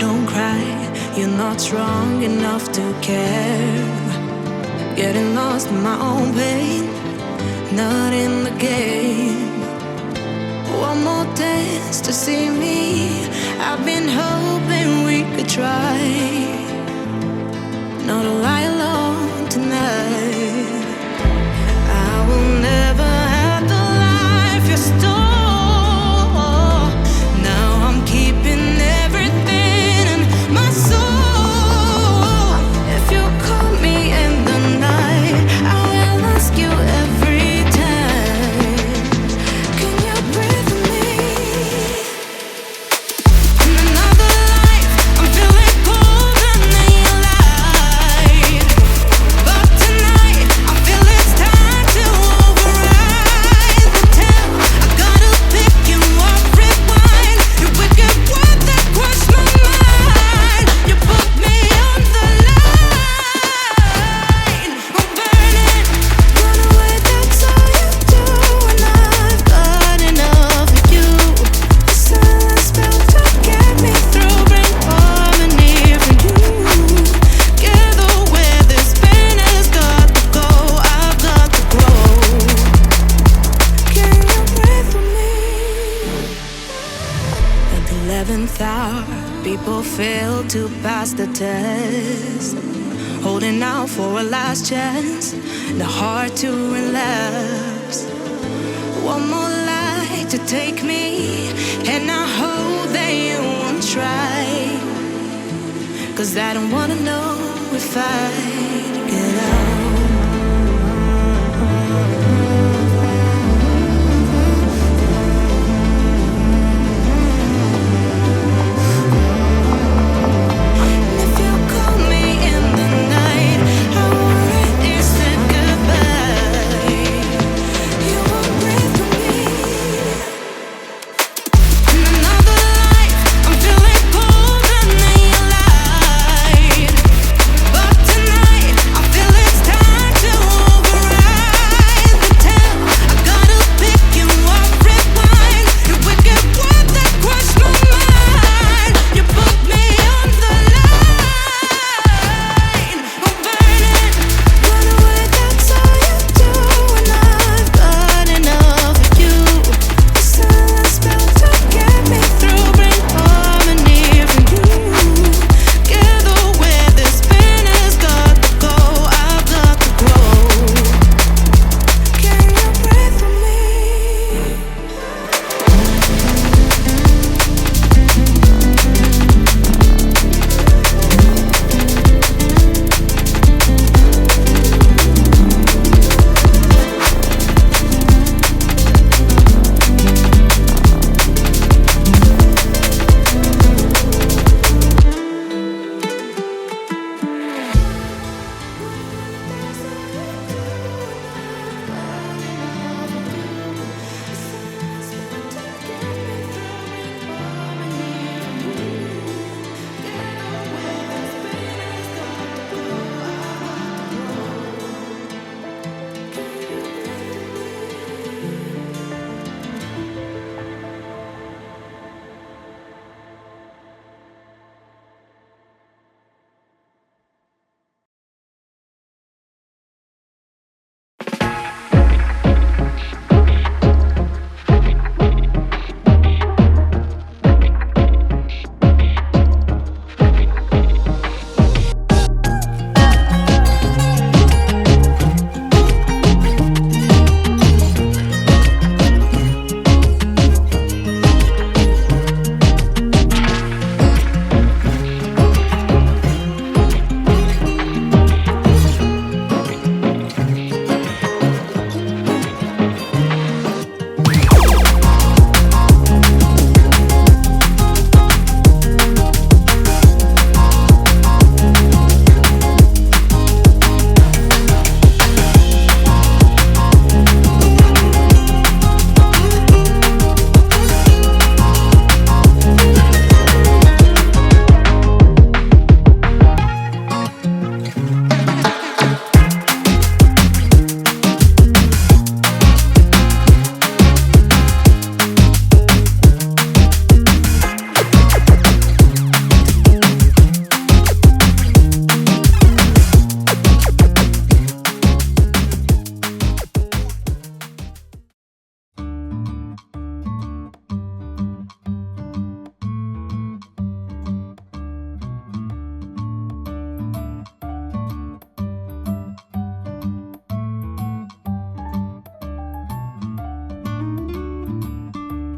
don't cry, you're not strong enough to care. Getting lost in my own pain, not in the game. One more dance to see me. I've been hoping we could try not to lie alone tonight. I will never have the life you stole. Now I'm keeping everything in my soul. If you call me in the night, I will ask you every time, can you breathe with me? In another life, I'm feeling colder than you lied. But tonight, I feel it's time to override the tale. I gotta pick you up, rewind. Your wicked words that crush my mind. You put me on the line. I'm burning, run away, that's all you do. And I've got enough of you. The silence spell to get me through, bring harmony for you. Gather where this pain has got to go, I've got to grow. Can you breathe with me? At the 11th hour, people fail to pass the test, holding out for a last chance, the heart to relapse. One more light to take me, and I hope that you won't try, 'cause I don't wanna know if I get out.